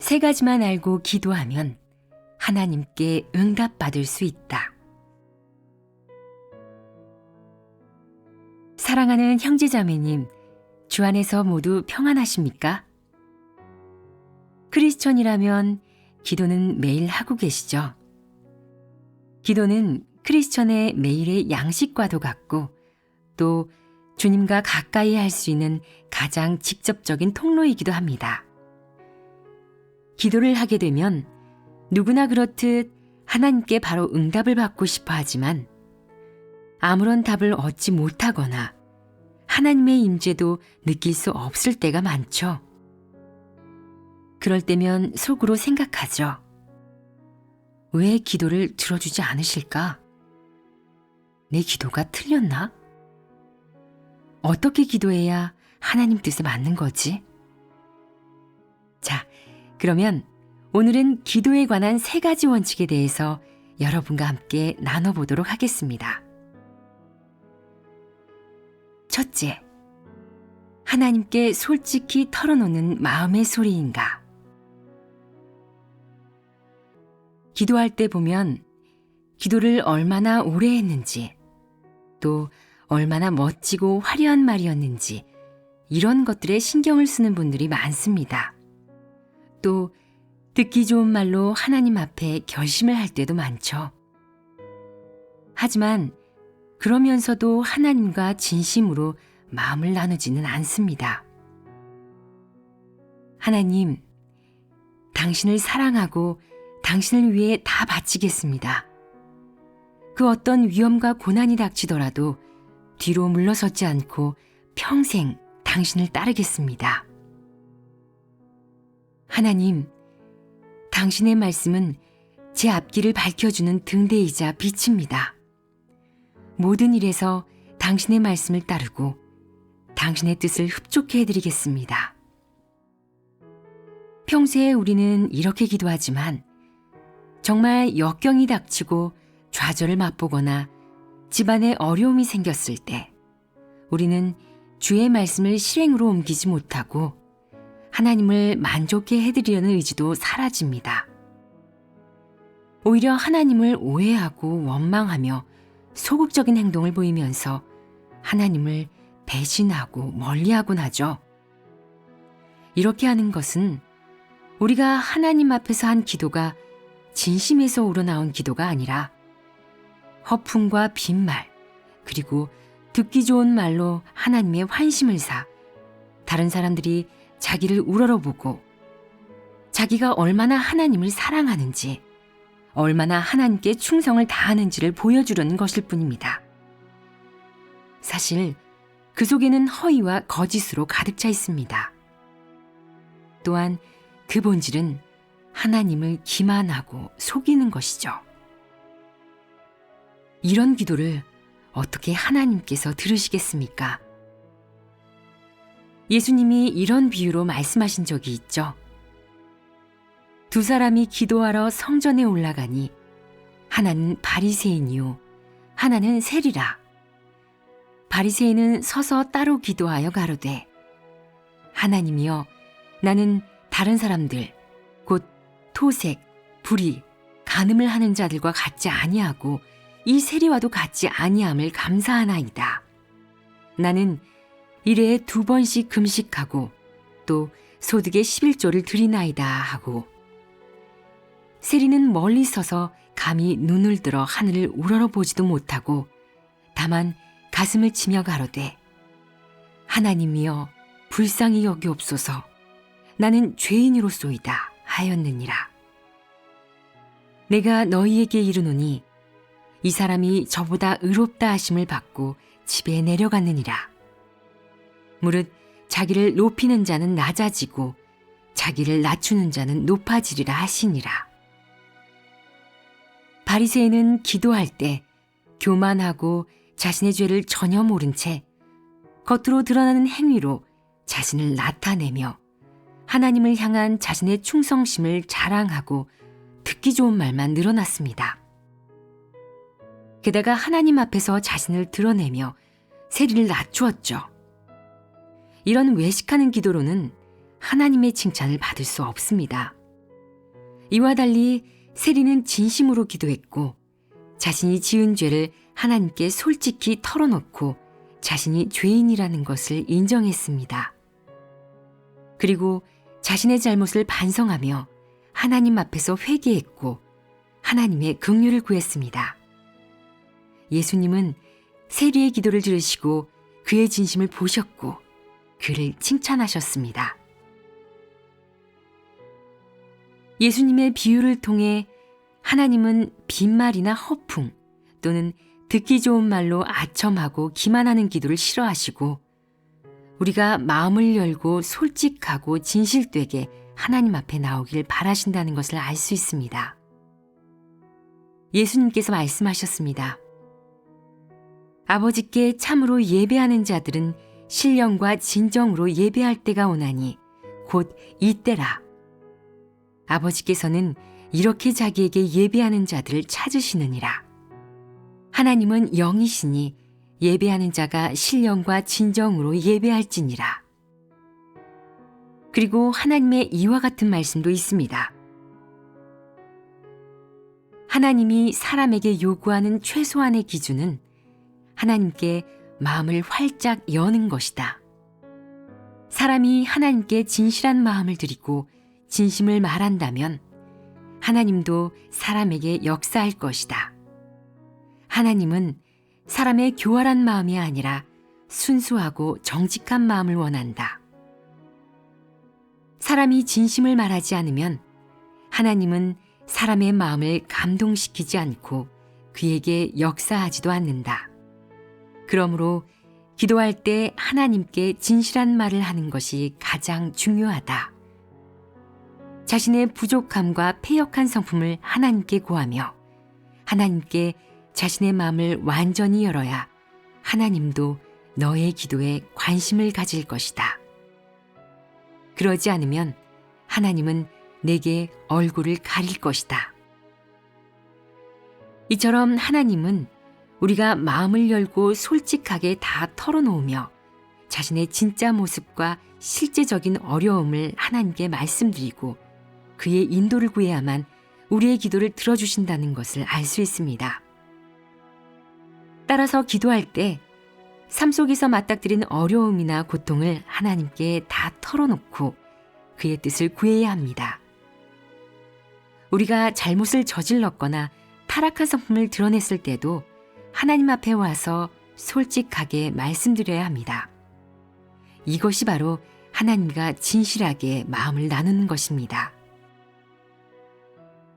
세 가지만 알고 기도하면 하나님께 응답받을 수 있다. 사랑하는 형제자매님, 주 안에서 모두 평안하십니까? 크리스천이라면 기도는 매일 하고 계시죠? 기도는 크리스천의 매일의 양식과도 같고 또 주님과 가까이 할 수 있는 가장 직접적인 통로이기도 합니다. 기도를 하게 되면 누구나 그렇듯 하나님께 바로 응답을 받고 싶어 하지만 아무런 답을 얻지 못하거나 하나님의 임재도 느낄 수 없을 때가 많죠. 그럴 때면 속으로 생각하죠. 왜 기도를 들어주지 않으실까? 내 기도가 틀렸나? 어떻게 기도해야 하나님 뜻에 맞는 거지? 자, 그러면 오늘은 기도에 관한 세 가지 원칙에 대해서 여러분과 함께 나눠보도록 하겠습니다. 첫째, 하나님께 솔직히 털어놓는 마음의 소리인가? 기도할 때 보면 기도를 얼마나 오래 했는지, 또 얼마나 멋지고 화려한 말이었는지 이런 것들에 신경을 쓰는 분들이 많습니다. 또 듣기 좋은 말로 하나님 앞에 결심을 할 때도 많죠. 하지만 그러면서도 하나님과 진심으로 마음을 나누지는 않습니다. 하나님, 당신을 사랑하고 당신을 위해 다 바치겠습니다. 그 어떤 위험과 고난이 닥치더라도 뒤로 물러서지 않고 평생 당신을 따르겠습니다. 하나님, 당신의 말씀은 제 앞길을 밝혀주는 등대이자 빛입니다. 모든 일에서 당신의 말씀을 따르고 당신의 뜻을 흡족해 해드리겠습니다. 평소에 우리는 이렇게 기도하지만 정말 역경이 닥치고 좌절을 맛보거나 집안에 어려움이 생겼을 때 우리는 주의 말씀을 실행으로 옮기지 못하고 하나님을 만족해 해드리려는 의지도 사라집니다. 오히려 하나님을 오해하고 원망하며 소극적인 행동을 보이면서 하나님을 배신하고 멀리하곤 하죠. 이렇게 하는 것은 우리가 하나님 앞에서 한 기도가 진심에서 우러나온 기도가 아니라 허풍과 빈말, 그리고 듣기 좋은 말로 하나님의 환심을 사 다른 사람들이 자기를 우러러보고 자기가 얼마나 하나님을 사랑하는지, 얼마나 하나님께 충성을 다하는지를 보여주려는 것일 뿐입니다. 사실 그 속에는 허위와 거짓으로 가득 차 있습니다. 또한 그 본질은 하나님을 기만하고 속이는 것이죠. 이런 기도를 어떻게 하나님께서 들으시겠습니까? 예수님이 이런 비유로 말씀하신 적이 있죠. 두 사람이 기도하러 성전에 올라가니 하나는 바리새인이요 하나는 세리라. 바리새인은 서서 따로 기도하여 가로되, 하나님이여, 나는 다른 사람들 곧 토색, 불의, 간음을 하는 자들과 같지 아니하고 이 세리와도 같지 아니함을 감사하나이다. 나는 일회에 2번씩 금식하고 또 소득의 11조를 드리나이다 하고, 세리는 멀리 서서 감히 눈을 들어 하늘을 우러러보지도 못하고 다만 가슴을 치며 가로되, 하나님이여 불쌍히 여기옵소서, 나는 죄인이로소이다 하였느니라. 내가 너희에게 이르노니 이 사람이 저보다 의롭다 하심을 받고 집에 내려갔느니라. 무릇 자기를 높이는 자는 낮아지고 자기를 낮추는 자는 높아지리라 하시니라. 바리새인은 기도할 때 교만하고 자신의 죄를 전혀 모른 채 겉으로 드러나는 행위로 자신을 나타내며 하나님을 향한 자신의 충성심을 자랑하고 듣기 좋은 말만 늘어났습니다. 게다가 하나님 앞에서 자신을 드러내며 세리를 낮추었죠. 이런 외식하는 기도로는 하나님의 칭찬을 받을 수 없습니다. 이와 달리 세리는 진심으로 기도했고 자신이 지은 죄를 하나님께 솔직히 털어놓고 자신이 죄인이라는 것을 인정했습니다. 그리고 자신의 잘못을 반성하며 하나님 앞에서 회개했고 하나님의 긍휼을 구했습니다. 예수님은 세리의 기도를 들으시고 그의 진심을 보셨고 그를 칭찬하셨습니다. 예수님의 비유를 통해 하나님은 빈말이나 허풍 또는 듣기 좋은 말로 아첨하고 기만하는 기도를 싫어하시고 우리가 마음을 열고 솔직하고 진실되게 하나님 앞에 나오길 바라신다는 것을 알 수 있습니다. 예수님께서 말씀하셨습니다. 아버지께 참으로 예배하는 자들은 신령과 진정으로 예배할 때가 오나니 곧 이때라. 아버지께서는 이렇게 자기에게 예배하는 자들을 찾으시느니라. 하나님은 영이시니 예배하는 자가 신령과 진정으로 예배할지니라. 그리고 하나님의 이와 같은 말씀도 있습니다. 하나님이 사람에게 요구하는 최소한의 기준은 하나님께 마음을 활짝 여는 것이다. 사람이 하나님께 진실한 마음을 드리고 진심을 말한다면 하나님도 사람에게 역사할 것이다. 하나님은 사람의 교활한 마음이 아니라 순수하고 정직한 마음을 원한다. 사람이 진심을 말하지 않으면 하나님은 사람의 마음을 감동시키지 않고 그에게 역사하지도 않는다. 그러므로 기도할 때 하나님께 진실한 말을 하는 것이 가장 중요하다. 자신의 부족함과 패역한 성품을 하나님께 고하며 하나님께 자신의 마음을 완전히 열어야 하나님도 너의 기도에 관심을 가질 것이다. 그러지 않으면 하나님은 내게 얼굴을 가릴 것이다. 이처럼 하나님은 우리가 마음을 열고 솔직하게 다 털어놓으며 자신의 진짜 모습과 실제적인 어려움을 하나님께 말씀드리고 그의 인도를 구해야만 우리의 기도를 들어주신다는 것을 알 수 있습니다. 따라서 기도할 때 삶 속에서 맞닥뜨린 어려움이나 고통을 하나님께 다 털어놓고 그의 뜻을 구해야 합니다. 우리가 잘못을 저질렀거나 타락한 성품을 드러냈을 때도 하나님 앞에 와서 솔직하게 말씀드려야 합니다. 이것이 바로 하나님과 진실하게 마음을 나누는 것입니다.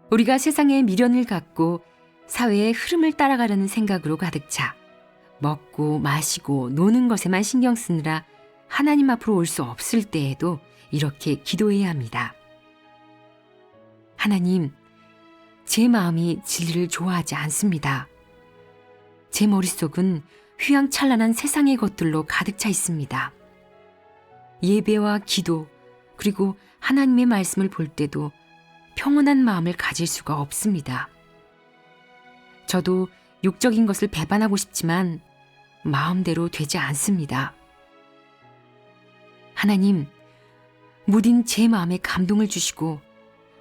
우리가 세상에 미련을 갖고 사회의 흐름을 따라가려는 생각으로 가득 차 먹고 마시고 노는 것에만 신경 쓰느라 하나님 앞으로 올 수 없을 때에도 이렇게 기도해야 합니다. 하나님, 제 마음이 진리를 좋아하지 않습니다. 제 머릿속은 휘황찬란한 세상의 것들로 가득 차 있습니다. 예배와 기도 그리고 하나님의 말씀을 볼 때도 평온한 마음을 가질 수가 없습니다. 저도 육적인 것을 배반하고 싶지만 마음대로 되지 않습니다. 하나님, 무딘 제 마음에 감동을 주시고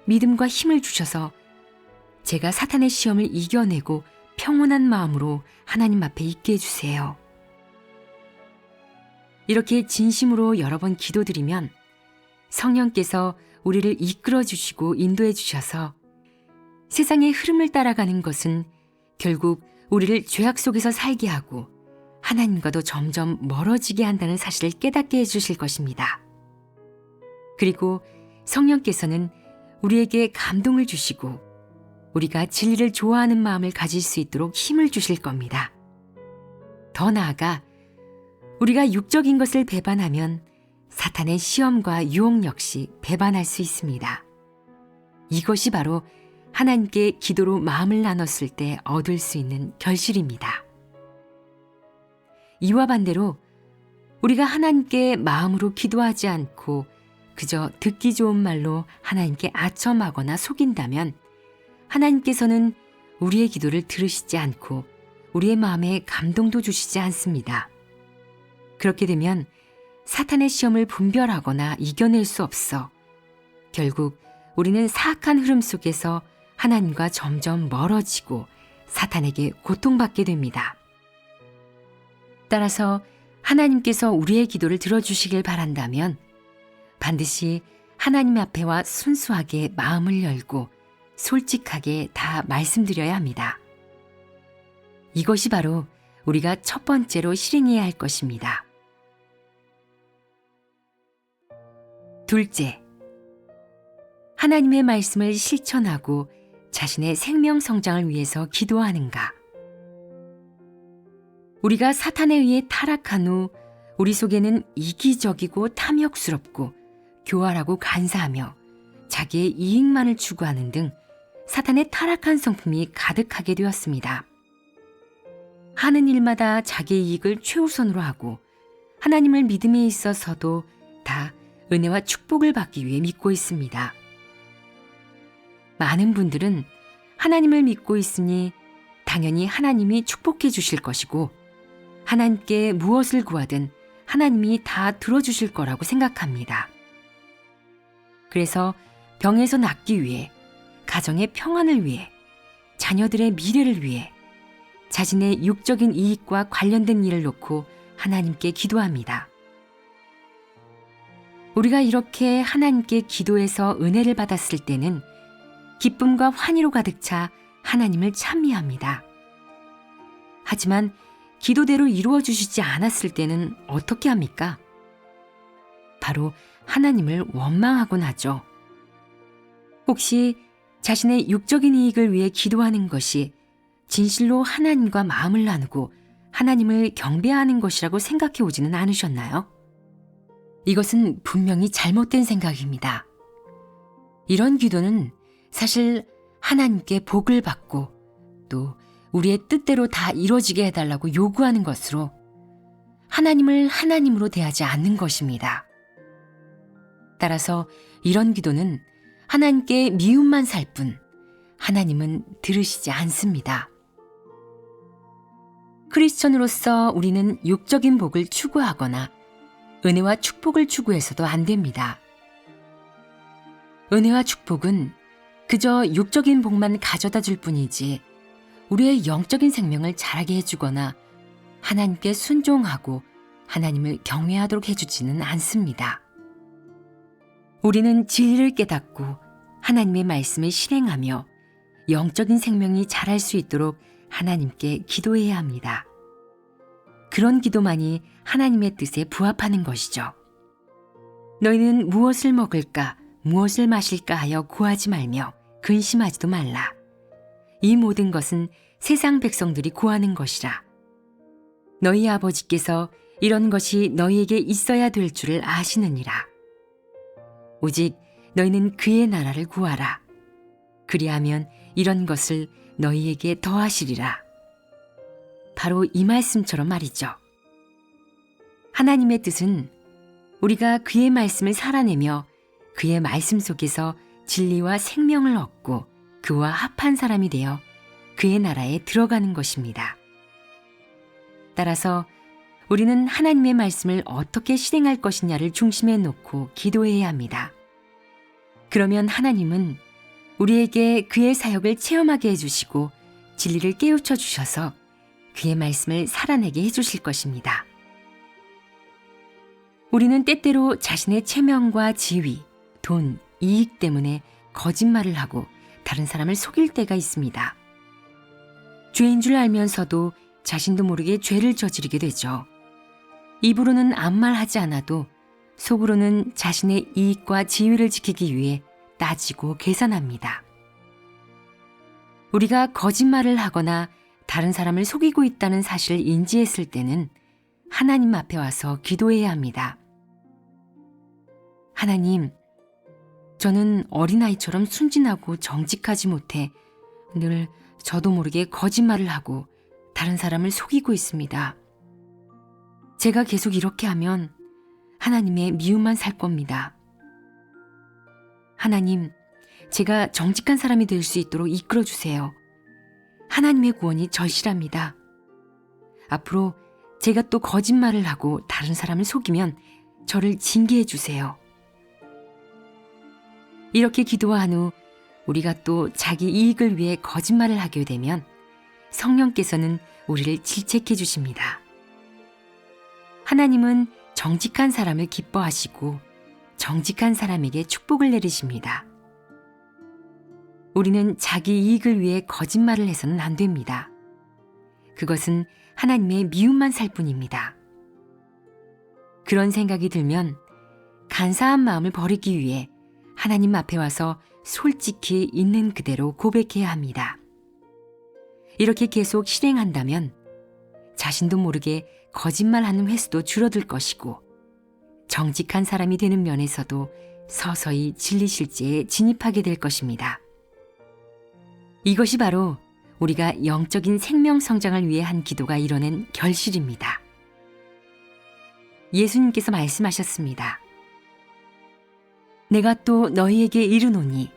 믿음과 힘을 주셔서 제가 사탄의 시험을 이겨내고 평온한 마음으로 하나님 앞에 있게 해주세요. 이렇게 진심으로 여러 번 기도드리면 성령께서 우리를 이끌어 주시고 인도해 주셔서 세상의 흐름을 따라가는 것은 결국 우리를 죄악 속에서 살게 하고 하나님과도 점점 멀어지게 한다는 사실을 깨닫게 해주실 것입니다. 그리고 성령께서는 우리에게 감동을 주시고 우리가 진리를 좋아하는 마음을 가질 수 있도록 힘을 주실 겁니다. 더 나아가 우리가 육적인 것을 배반하면 사탄의 시험과 유혹 역시 배반할 수 있습니다. 이것이 바로 하나님께 기도로 마음을 나눴을 때 얻을 수 있는 결실입니다. 이와 반대로 우리가 하나님께 마음으로 기도하지 않고 그저 듣기 좋은 말로 하나님께 아첨하거나 속인다면 하나님께서는 우리의 기도를 들으시지 않고 우리의 마음에 감동도 주시지 않습니다. 그렇게 되면 사탄의 시험을 분별하거나 이겨낼 수 없어 결국 우리는 사악한 흐름 속에서 하나님과 점점 멀어지고 사탄에게 고통받게 됩니다. 따라서 하나님께서 우리의 기도를 들어주시길 바란다면 반드시 하나님 앞에와 순수하게 마음을 열고 솔직하게 다 말씀드려야 합니다. 이것이 바로 우리가 첫 번째로 실행해야 할 것입니다. 둘째, 하나님의 말씀을 실천하고 자신의 생명 성장을 위해서 기도하는가? 우리가 사탄에 의해 타락한 후 우리 속에는 이기적이고 탐욕스럽고 교활하고 간사하며 자기의 이익만을 추구하는 등 사탄의 타락한 성품이 가득하게 되었습니다. 하는 일마다 자기의 이익을 최우선으로 하고 하나님을 믿음에 있어서도 다 은혜와 축복을 받기 위해 믿고 있습니다. 많은 분들은 하나님을 믿고 있으니 당연히 하나님이 축복해 주실 것이고 하나님께 무엇을 구하든 하나님이 다 들어주실 거라고 생각합니다. 그래서 병에서 낫기 위해, 가정의 평안을 위해, 자녀들의 미래를 위해 자신의 육적인 이익과 관련된 일을 놓고 하나님께 기도합니다. 우리가 이렇게 하나님께 기도해서 은혜를 받았을 때는 기쁨과 환희로 가득 차 하나님을 찬미합니다. 하지만 기도대로 이루어 주시지 않았을 때는 어떻게 합니까? 바로 하나님을 원망하곤 하죠. 혹시 자신의 육적인 이익을 위해 기도하는 것이 진실로 하나님과 마음을 나누고 하나님을 경배하는 것이라고 생각해 오지는 않으셨나요? 이것은 분명히 잘못된 생각입니다. 이런 기도는 사실 하나님께 복을 받고 또 우리의 뜻대로 다 이루어지게 해달라고 요구하는 것으로 하나님을 하나님으로 대하지 않는 것입니다. 따라서 이런 기도는 하나님께 미움만 살 뿐 하나님은 들으시지 않습니다. 크리스천으로서 우리는 육적인 복을 추구하거나 은혜와 축복을 추구해서도 안 됩니다. 은혜와 축복은 그저 육적인 복만 가져다 줄 뿐이지 우리의 영적인 생명을 자라게 해주거나 하나님께 순종하고 하나님을 경외하도록 해주지는 않습니다. 우리는 진리를 깨닫고 하나님의 말씀을 실행하며 영적인 생명이 자랄 수 있도록 하나님께 기도해야 합니다. 그런 기도만이 하나님의 뜻에 부합하는 것이죠. 너희는 무엇을 먹을까, 무엇을 마실까 하여 구하지 말며 근심하지도 말라. 이 모든 것은 세상 백성들이 구하는 것이라. 너희 아버지께서 이런 것이 너희에게 있어야 될 줄을 아시느니라. 오직 너희는 그의 나라를 구하라. 그리하면 이런 것을 너희에게 더하시리라. 바로 이 말씀처럼 말이죠. 하나님의 뜻은 우리가 그의 말씀을 살아내며 그의 말씀 속에서 진리와 생명을 얻고 그와 합한 사람이 되어 그의 나라에 들어가는 것입니다. 따라서 우리는 하나님의 말씀을 어떻게 실행할 것이냐를 중심에 놓고 기도해야 합니다. 그러면 하나님은 우리에게 그의 사역을 체험하게 해주시고 진리를 깨우쳐 주셔서 그의 말씀을 살아내게 해주실 것입니다. 우리는 때때로 자신의 체면과 지위, 돈, 이익 때문에 거짓말을 하고 다른 사람을 속일 때가 있습니다. 죄인 줄 알면서도 자신도 모르게 죄를 저지르게 되죠. 입으로는 아무 말 하지 않아도 속으로는 자신의 이익과 지위를 지키기 위해 따지고 계산합니다. 우리가 거짓말을 하거나 다른 사람을 속이고 있다는 사실을 인지했을 때는 하나님 앞에 와서 기도해야 합니다. 하나님, 저는 어린아이처럼 순진하고 정직하지 못해 늘 저도 모르게 거짓말을 하고 다른 사람을 속이고 있습니다. 제가 계속 이렇게 하면 하나님의 미움만 살 겁니다. 하나님, 제가 정직한 사람이 될 수 있도록 이끌어 주세요. 하나님의 구원이 절실합니다. 앞으로 제가 또 거짓말을 하고 다른 사람을 속이면 저를 징계해 주세요. 이렇게 기도한 후 우리가 또 자기 이익을 위해 거짓말을 하게 되면 성령께서는 우리를 질책해 주십니다. 하나님은 정직한 사람을 기뻐하시고 정직한 사람에게 축복을 내리십니다. 우리는 자기 이익을 위해 거짓말을 해서는 안 됩니다. 그것은 하나님의 미움만 살 뿐입니다. 그런 생각이 들면 간사한 마음을 버리기 위해 하나님 앞에 와서 솔직히 있는 그대로 고백해야 합니다. 이렇게 계속 실행한다면 자신도 모르게 거짓말하는 횟수도 줄어들 것이고 정직한 사람이 되는 면에서도 서서히 진리 실제에 진입하게 될 것입니다. 이것이 바로 우리가 영적인 생명 성장을 위해 한 기도가 이뤄낸 결실입니다. 예수님께서 말씀하셨습니다. 내가 또 너희에게 이르노니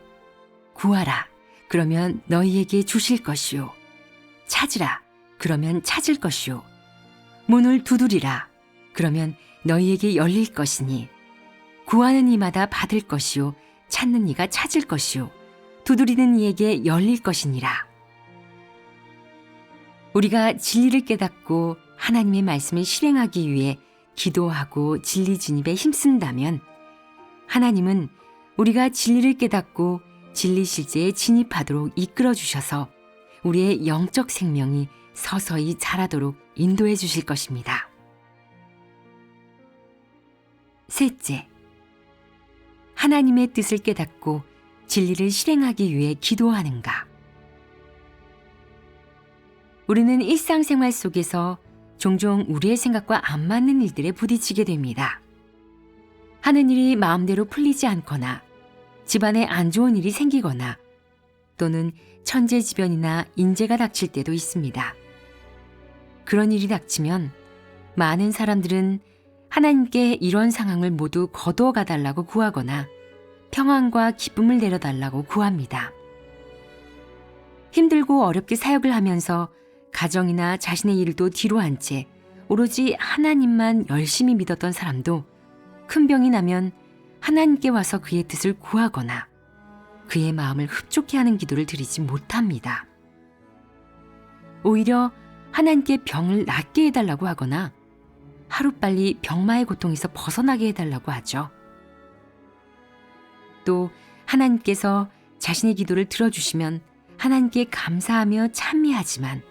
구하라 그러면 너희에게 주실 것이요 찾으라 그러면 찾을 것이요 문을 두드리라 그러면 너희에게 열릴 것이니 구하는 이마다 받을 것이요 찾는 이가 찾을 것이요 두드리는 이에게 열릴 것이니라. 우리가 진리를 깨닫고 하나님의 말씀을 실행하기 위해 기도하고 진리 진입에 힘쓴다면 하나님은 우리가 진리를 깨닫고 진리 실제에 진입하도록 이끌어 주셔서 우리의 영적 생명이 서서히 자라도록 인도해 주실 것입니다. 셋째, 하나님의 뜻을 깨닫고 진리를 실행하기 위해 기도하는가? 우리는 일상생활 속에서 종종 우리의 생각과 안 맞는 일들에 부딪히게 됩니다. 하는 일이 마음대로 풀리지 않거나 집안에 안 좋은 일이 생기거나 또는 천재지변이나 인재가 닥칠 때도 있습니다. 그런 일이 닥치면 많은 사람들은 하나님께 이런 상황을 모두 거두어가 달라고 구하거나 평안과 기쁨을 내려달라고 구합니다. 힘들고 어렵게 사역을 하면서 가정이나 자신의 일도 뒤로 한 채 오로지 하나님만 열심히 믿었던 사람도 큰 병이 나면 하나님께 와서 그의 뜻을 구하거나 그의 마음을 흡족해 하는 기도를 드리지 못합니다. 오히려 하나님께 병을 낫게 해달라고 하거나 하루빨리 병마의 고통에서 벗어나게 해달라고 하죠. 또 하나님께서 자신의 기도를 들어주시면 하나님께 감사하며 찬미하지만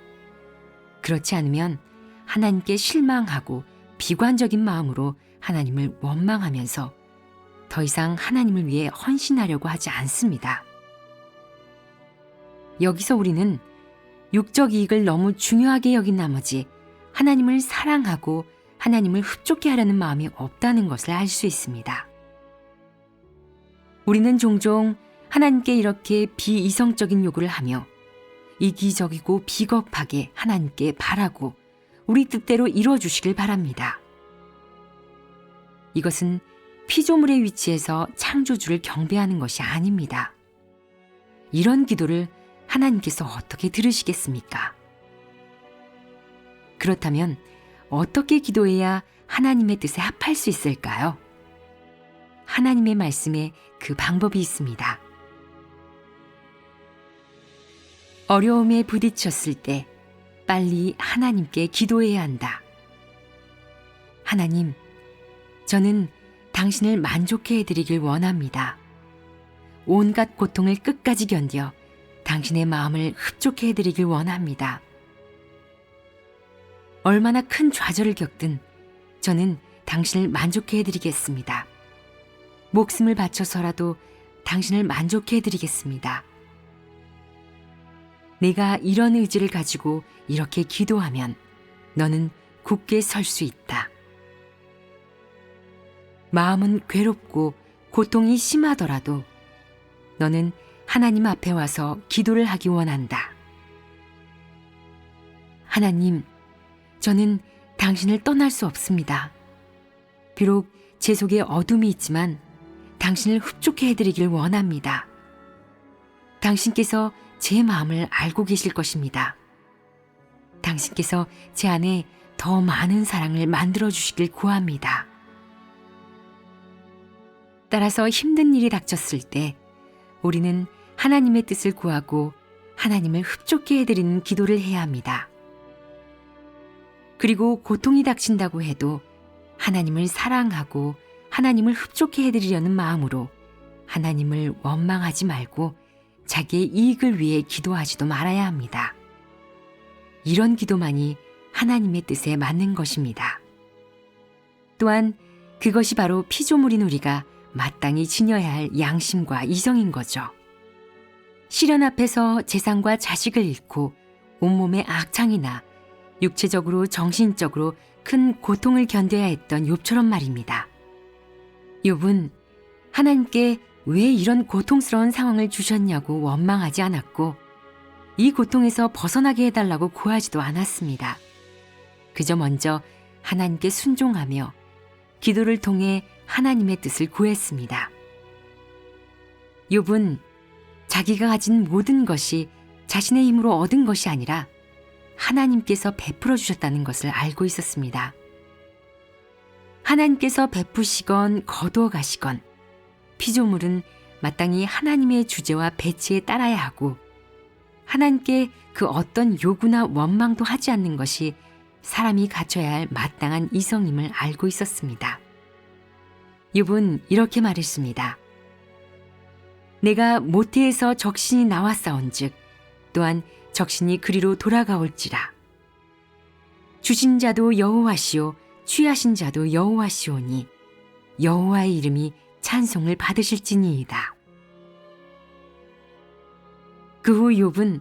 그렇지 않으면 하나님께 실망하고 비관적인 마음으로 하나님을 원망하면서 더 이상 하나님을 위해 헌신하려고 하지 않습니다. 여기서 우리는 육적 이익을 너무 중요하게 여긴 나머지 하나님을 사랑하고 하나님을 흡족해 하려는 마음이 없다는 것을 알 수 있습니다. 우리는 종종 하나님께 이렇게 비이성적인 요구를 하며 이기적이고 비겁하게 하나님께 바라고 우리 뜻대로 이루어주시길 바랍니다. 이것은 피조물의 위치에서 창조주를 경배하는 것이 아닙니다. 이런 기도를 하나님께서 어떻게 들으시겠습니까? 그렇다면 어떻게 기도해야 하나님의 뜻에 합할 수 있을까요? 하나님의 말씀에 그 방법이 있습니다. 어려움에 부딪혔을 때 빨리 하나님께 기도해야 한다. 하나님, 저는 당신을 만족해 해드리길 원합니다. 온갖 고통을 끝까지 견뎌 당신의 마음을 흡족해 해드리길 원합니다. 얼마나 큰 좌절을 겪든 저는 당신을 만족해 해드리겠습니다. 목숨을 바쳐서라도 당신을 만족해 해드리겠습니다. 내가 이런 의지를 가지고 이렇게 기도하면 너는 굳게 설 수 있다. 마음은 괴롭고 고통이 심하더라도 너는 하나님 앞에 와서 기도를 하기 원한다. 하나님, 저는 당신을 떠날 수 없습니다. 비록 제 속에 어둠이 있지만 당신을 흡족해 해드리길 원합니다. 당신께서 제 마음을 알고 계실 것입니다. 당신께서 제 안에 더 많은 사랑을 만들어 주시길 구합니다. 따라서 힘든 일이 닥쳤을 때 우리는 하나님의 뜻을 구하고 하나님을 흡족해 해드리는 기도를 해야 합니다. 그리고 고통이 닥친다고 해도 하나님을 사랑하고 하나님을 흡족해 해드리려는 마음으로 하나님을 원망하지 말고 자기의 이익을 위해 기도하지도 말아야 합니다. 이런 기도만이 하나님의 뜻에 맞는 것입니다. 또한 그것이 바로 피조물인 우리가 마땅히 지녀야 할 양심과 이성인 거죠. 시련 앞에서 재산과 자식을 잃고 온몸에 악창이나 육체적으로 정신적으로 큰 고통을 견뎌야 했던 욥처럼 말입니다. 욥은 하나님께 왜 이런 고통스러운 상황을 주셨냐고 원망하지 않았고 이 고통에서 벗어나게 해달라고 구하지도 않았습니다. 그저 먼저 하나님께 순종하며 기도를 통해 하나님의 뜻을 구했습니다. 욥은 자기가 가진 모든 것이 자신의 힘으로 얻은 것이 아니라 하나님께서 베풀어 주셨다는 것을 알고 있었습니다. 하나님께서 베푸시건 거두어 가시건 피조물은 마땅히 하나님의 주제와 배치에 따라야 하고 하나님께 그 어떤 요구나 원망도 하지 않는 것이 사람이 갖춰야 할 마땅한 이성임을 알고 있었습니다. 욥은 이렇게 말했습니다. 내가 모태에서 적신이 나왔사온즉 또한 적신이 그리로 돌아가올지라. 주신 자도 여호와시오 취하신 자도 여호와시오니 여호와의 이름이 찬송을 받으실지니이다. 그 후 욥은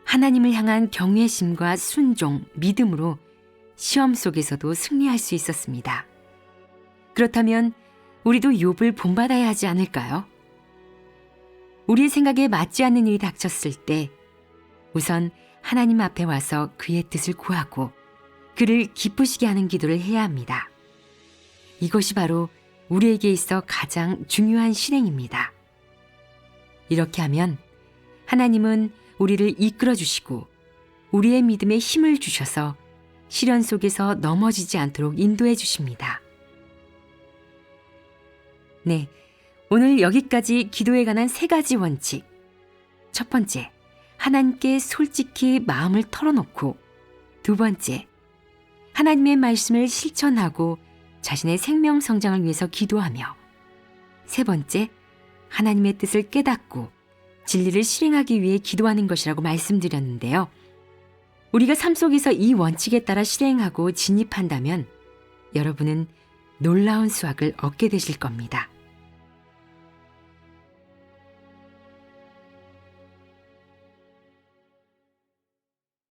하나님을 향한 경외심과 순종, 믿음으로 시험 속에서도 승리할 수 있었습니다. 그렇다면 우리도 욥을 본받아야 하지 않을까요? 우리의 생각에 맞지 않는 일이 닥쳤을 때 우선 하나님 앞에 와서 그의 뜻을 구하고 그를 기쁘시게 하는 기도를 해야 합니다. 이것이 바로 우리에게 있어 가장 중요한 실행입니다. 이렇게 하면 하나님은 우리를 이끌어 주시고 우리의 믿음에 힘을 주셔서 시련 속에서 넘어지지 않도록 인도해 주십니다. 네, 오늘 여기까지 기도에 관한 3가지 원칙. 첫 번째, 하나님께 솔직히 마음을 털어놓고, 두 번째, 하나님의 말씀을 실천하고 자신의 생명 성장을 위해서 기도하며, 세 번째, 하나님의 뜻을 깨닫고 진리를 실행하기 위해 기도하는 것이라고 말씀드렸는데요. 우리가 삶 속에서 이 원칙에 따라 실행하고 진입한다면 여러분은 놀라운 수확을 얻게 되실 겁니다.